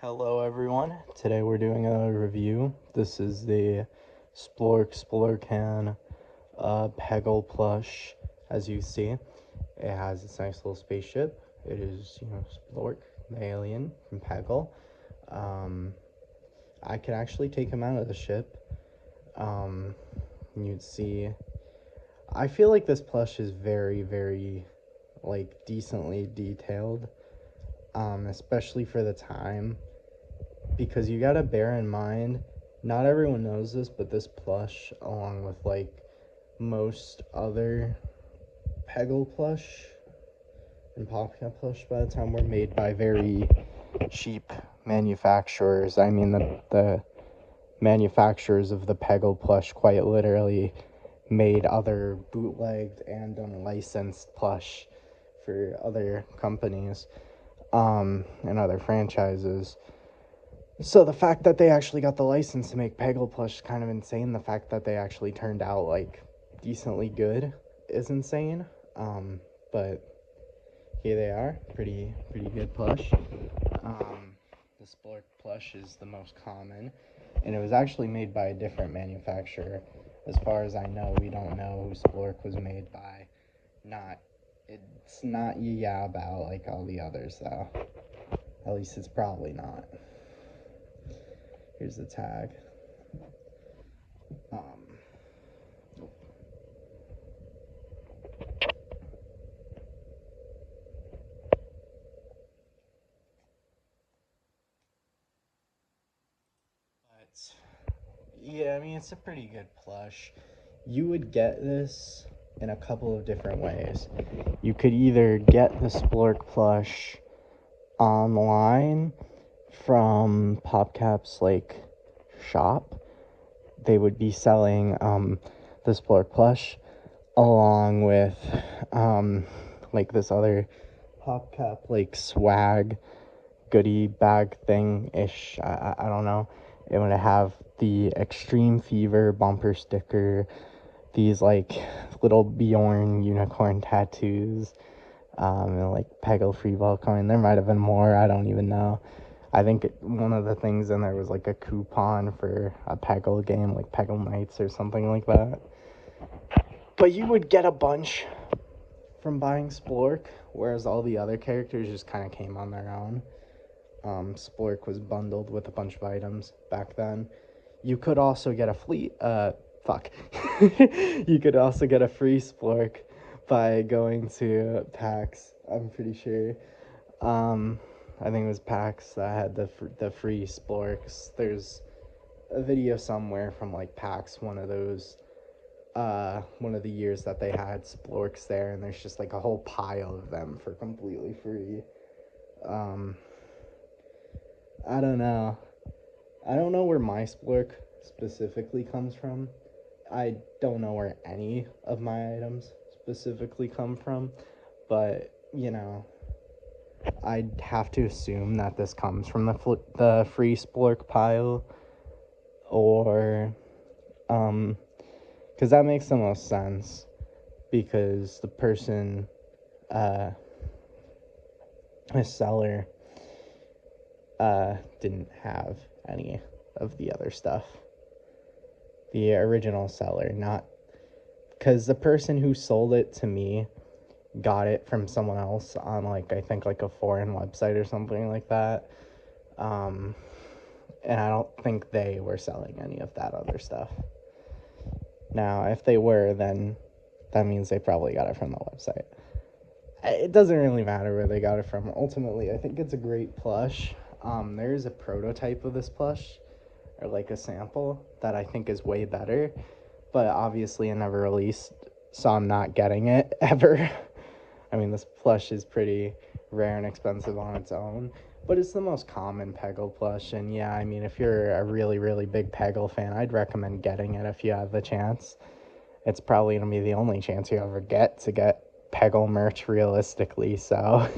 Hello everyone, today we're doing a review. This is the Splorkan Peggle plush. As you see, it has this nice little spaceship. It is, Splork, the alien from Peggle. I could actually take him out of the ship. You'd see, I feel like this plush is very, decently detailed, especially for the time. Because you gotta bear in mind, not everyone knows this, but this plush, along with most other Peggle plush and PopCap plush by the time, were made by very cheap manufacturers. I mean, the manufacturers of the Peggle plush quite literally made other bootlegged and unlicensed plush for other companies and other franchises. So the fact that they actually got the license to make Peggle plush is kind of insane. The fact that they actually turned out decently good is insane. But here they are, pretty good plush. The Splork plush is the most common, and it was actually made by a different manufacturer. As far as I know, we don't know who Splork was made by. It's not Yabao like all the others though. At least it's probably not. Here's the tag. But yeah, I mean, it's a pretty good plush. You would get this in a couple of different ways. You could either get the Splork plush online from PopCap's shop. They would be selling the Splork plush along with this other PopCap swag goodie bag thing ish. I don't know. It would have the Extreme Fever bumper sticker, these little Bjorn unicorn tattoos, and Peggle free ball coin. There might have been more. I don't even know. I think one of the things in there was a coupon for a Peggle game, like Peggle Nights or something like that. But you would get a bunch from buying Splork, whereas all the other characters just kind of came on their own. Splork was bundled with a bunch of items back then. You could also get you could also get a free Splork by going to PAX, I'm pretty sure. I think it was PAX that had the free Splorks. There's a video somewhere from PAX, one of the years that they had Splorks there, and there's just a whole pile of them for completely free. I don't know. I don't know where my Splork specifically comes from. I don't know where any of my items specifically come from, but I'd have to assume that this comes from the free Splork pile, or because that makes the most sense, because the person, a seller, didn't have any of the other stuff. The original seller, not because the person who sold it to me got it from someone else on I think a foreign website or something like that. And I don't think they were selling any of that other stuff. Now, if they were, then that means they probably got it from the website. It doesn't really matter where they got it from. Ultimately, I think it's a great plush. There's a prototype of this plush, or a sample, that I think is way better, but obviously it never released, so I'm not getting it ever. I mean, this plush is pretty rare and expensive on its own, but it's the most common Peggle plush, and yeah, I mean, if you're a really big Peggle fan, I'd recommend getting it if you have the chance. It's probably going to be the only chance you ever get to get Peggle merch realistically, so